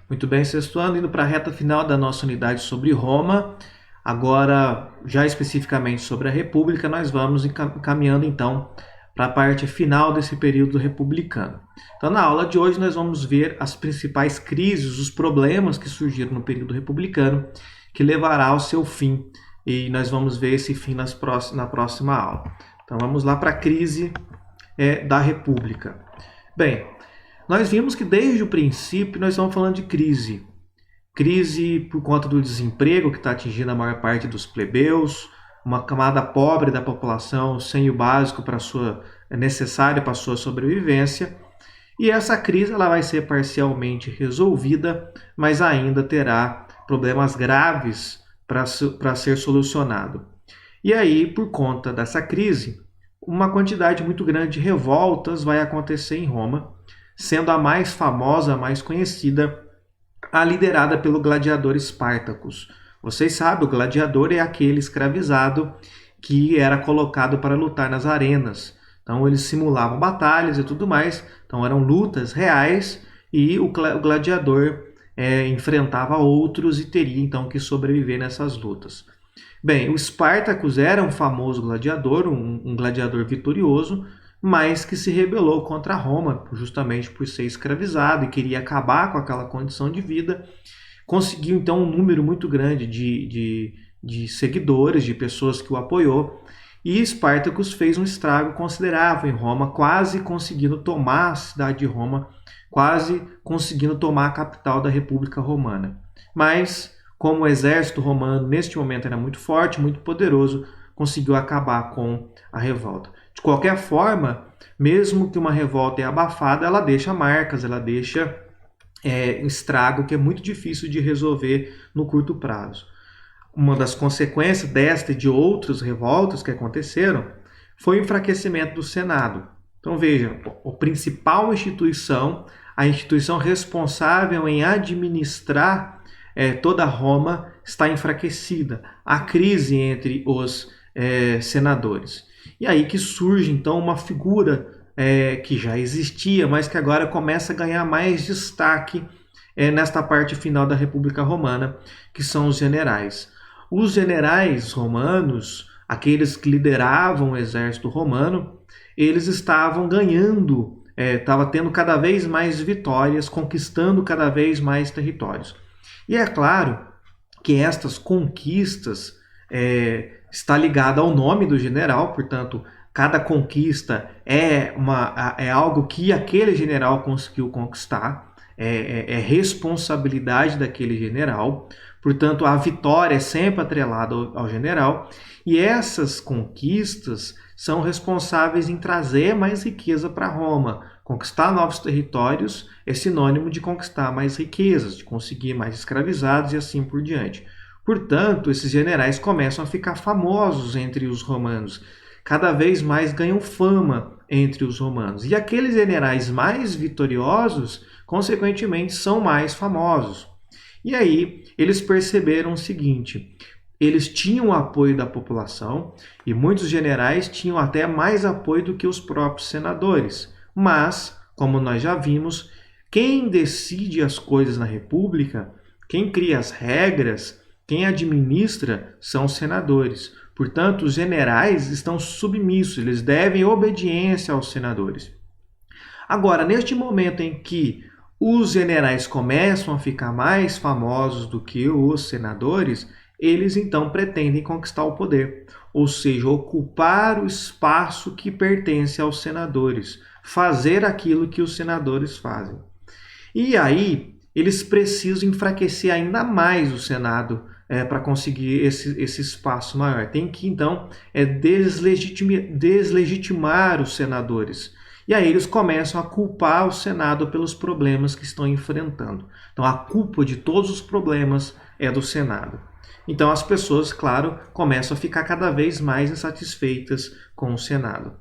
Muito bem, sexto ano, indo para a reta final da nossa unidade sobre Roma. Agora, já especificamente sobre a República, nós vamos caminhando então para a parte final desse período republicano. Então, na aula de hoje, nós vamos ver as principais crises, os problemas que surgiram no período republicano, que levará ao seu fim. E nós vamos ver esse fim na próxima aula. Então, vamos lá para a crise da República. Bem, nós vimos que desde o princípio nós estamos falando de crise. Crise por conta do desemprego que está atingindo a maior parte dos plebeus, uma camada pobre da população sem o básico necessário para a sua sobrevivência. E essa crise ela vai ser parcialmente resolvida, mas ainda terá problemas graves para ser solucionado. E aí, por conta dessa crise, uma quantidade muito grande de revoltas vai acontecer em Roma, sendo a mais famosa, a mais conhecida, a liderada pelo gladiador Espartacus. Vocês sabem, o gladiador é aquele escravizado que era colocado para lutar nas arenas. Então eles simulavam batalhas e tudo mais, então eram lutas reais e o gladiador enfrentava outros e teria então que sobreviver nessas lutas. Bem, o Espartacus era um famoso gladiador, um gladiador vitorioso, mas que se rebelou contra Roma, justamente por ser escravizado e queria acabar com aquela condição de vida. Conseguiu então um número muito grande de seguidores, de pessoas que o apoiou, e Espartacus fez um estrago considerável em Roma, quase conseguindo tomar a cidade de Roma, quase conseguindo tomar a capital da República Romana. Mas, como o exército romano neste momento era muito forte, muito poderoso, conseguiu acabar com a revolta. De qualquer forma, mesmo que uma revolta é abafada, ela deixa marcas, ela deixa um estrago que é muito difícil de resolver no curto prazo. Uma das consequências desta e de outras revoltas que aconteceram foi o enfraquecimento do Senado. Então veja, a principal instituição, a instituição responsável em administrar toda Roma está enfraquecida. A crise entre os senadores. E aí que surge então uma figura que já existia, mas que agora começa a ganhar mais destaque nesta parte final da República Romana, que são os generais. Os generais romanos, aqueles que lideravam o exército romano, eles estavam ganhando, estavam tendo cada vez mais vitórias, conquistando cada vez mais territórios. E é claro que estas conquistas está ligada ao nome do general, portanto, cada conquista é algo que aquele general conseguiu conquistar, é responsabilidade daquele general, portanto, a vitória é sempre atrelada ao general, e essas conquistas são responsáveis em trazer mais riqueza para Roma. Conquistar novos territórios é sinônimo de conquistar mais riquezas, de conseguir mais escravizados e assim por diante. Portanto, esses generais começam a ficar famosos entre os romanos, cada vez mais ganham fama entre os romanos. E aqueles generais mais vitoriosos, consequentemente, são mais famosos. E aí, eles perceberam o seguinte: eles tinham o apoio da população e muitos generais tinham até mais apoio do que os próprios senadores. Mas, como nós já vimos, quem decide as coisas na República, quem cria as regras, quem administra são os senadores. Portanto, os generais estão submissos, eles devem obediência aos senadores. Agora, neste momento em que os generais começam a ficar mais famosos do que os senadores, eles então pretendem conquistar o poder, ou seja, ocupar o espaço que pertence aos senadores, fazer aquilo que os senadores fazem. E aí, eles precisam enfraquecer ainda mais o Senado para conseguir esse espaço maior. Tem que, então, deslegitimar os senadores. E aí eles começam a culpar o Senado pelos problemas que estão enfrentando. Então, a culpa de todos os problemas é do Senado. Então, as pessoas, claro, começam a ficar cada vez mais insatisfeitas com o Senado.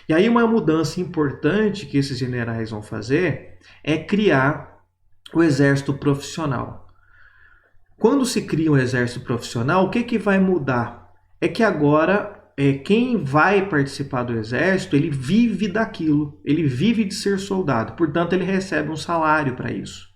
E aí uma mudança importante que esses generais vão fazer é criar o exército profissional. Quando se cria um exército profissional, o que vai mudar? É que agora quem vai participar do exército, ele vive daquilo, ele vive de ser soldado, portanto ele recebe um salário para isso.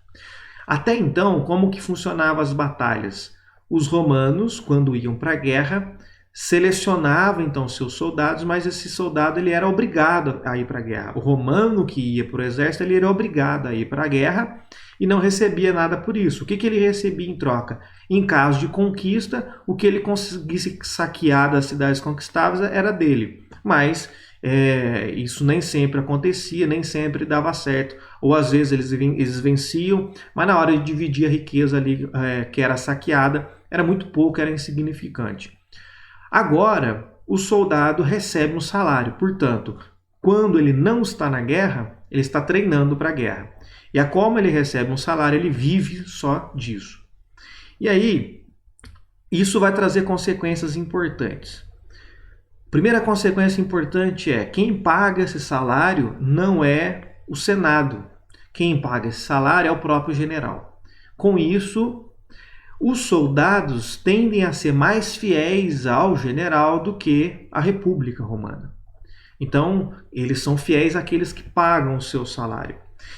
Até então, como que funcionavam as batalhas? Os romanos, quando iam para a guerra, selecionavam então seus soldados, mas esse soldado ele era obrigado a ir para a guerra. O romano que ia para o exército, ele era obrigado a ir para a guerra e não recebia nada por isso. O que ele recebia em troca? Em caso de conquista, o que ele conseguisse saquear das cidades conquistadas era dele. Mas isso nem sempre acontecia, nem sempre dava certo. Ou às vezes eles venciam, mas na hora de dividir a riqueza ali que era saqueada, era muito pouco, era insignificante. Agora, o soldado recebe um salário, portanto, quando ele não está na guerra, ele está treinando para a guerra. E como ele recebe um salário, ele vive só disso. E aí, isso vai trazer consequências importantes. Primeira consequência importante é: quem paga esse salário não é o Senado. Quem paga esse salário é o próprio general. Com isso, os soldados tendem a ser mais fiéis ao general do que à República Romana. Então, eles são fiéis àqueles que pagam o seu salário.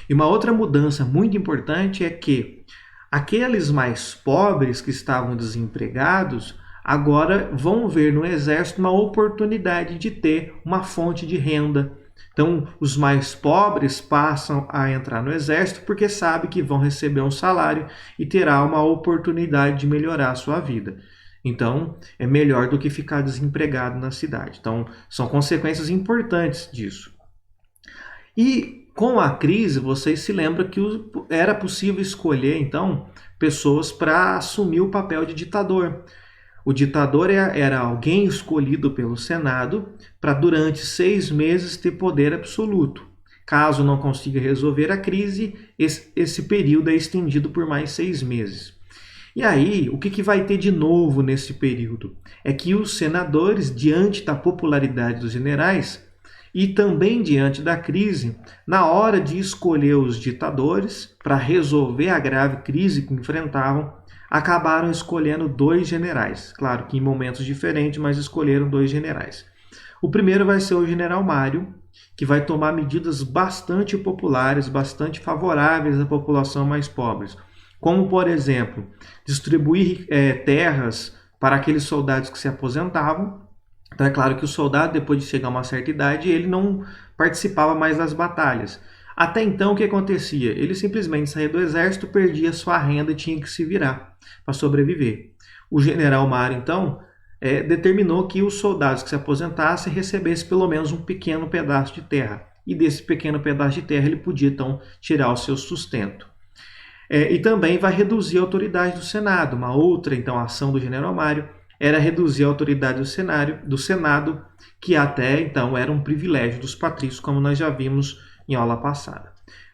E uma outra mudança muito importante é que aqueles mais pobres que estavam desempregados agora vão ver no exército uma oportunidade de ter uma fonte de renda. Então, os mais pobres passam a entrar no exército porque sabem que vão receber um salário e terá uma oportunidade de melhorar a sua vida. Então, é melhor do que ficar desempregado na cidade. Então, são consequências importantes disso. E com a crise, vocês se lembram que era possível escolher, então, pessoas para assumir o papel de ditador. O ditador era alguém escolhido pelo Senado para, durante 6 meses, ter poder absoluto. Caso não consiga resolver a crise, esse período é estendido por mais 6 meses. E aí, o que vai ter de novo nesse período? É que os senadores, diante da popularidade dos generais e também diante da crise, na hora de escolher os ditadores para resolver a grave crise que enfrentavam, acabaram escolhendo 2 generais. Claro que em momentos diferentes, mas escolheram 2 generais. O primeiro vai ser o general Mário, que vai tomar medidas bastante populares, bastante favoráveis à população mais pobre. Como, por exemplo, distribuir terras para aqueles soldados que se aposentavam. Então é claro que o soldado, depois de chegar a uma certa idade, ele não participava mais das batalhas. Até então, o que acontecia? Ele simplesmente saía do exército, perdia sua renda e tinha que se virar para sobreviver. O general Mário, então, determinou que os soldados que se aposentassem recebessem pelo menos um pequeno pedaço de terra. E desse pequeno pedaço de terra ele podia, então, tirar o seu sustento. E também vai reduzir a autoridade do Senado. Uma outra, então, ação do general Mário era reduzir a autoridade do Senado, que até então era um privilégio dos patrícios, como nós já vimos em aula passada.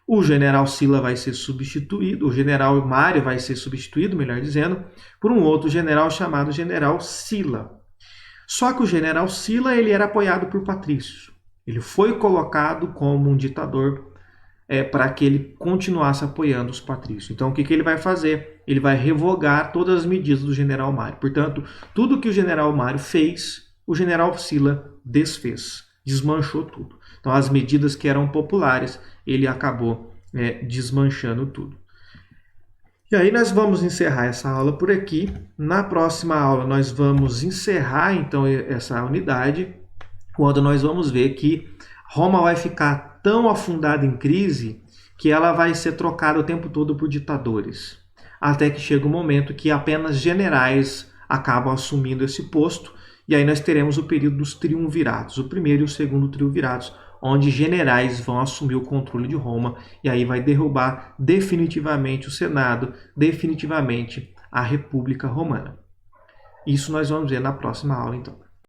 O general Sila vai ser substituído, o general Mário vai ser substituído, melhor dizendo, por um outro general chamado general Sila. Só que o general Sila ele era apoiado por patrícios. Ele foi colocado como um ditador para que ele continuasse apoiando os patrícios. Então, o que ele vai fazer? Ele vai revogar todas as medidas do general Mário. Portanto, tudo que o general Mário fez, o general Sila desfez, desmanchou tudo. Então, as medidas que eram populares, ele acabou desmanchando tudo. E aí nós vamos encerrar essa aula por aqui. Na próxima aula nós vamos encerrar então essa unidade, quando nós vamos ver que Roma vai ficar tão afundada em crise que ela vai ser trocada o tempo todo por ditadores. Até que chega um momento que apenas generais acabam assumindo esse posto, e aí nós teremos o período dos triunviratos, o primeiro e o segundo triunviratos, onde generais vão assumir o controle de Roma, e aí vai derrubar definitivamente o Senado, definitivamente a República Romana. Isso nós vamos ver na próxima aula, então.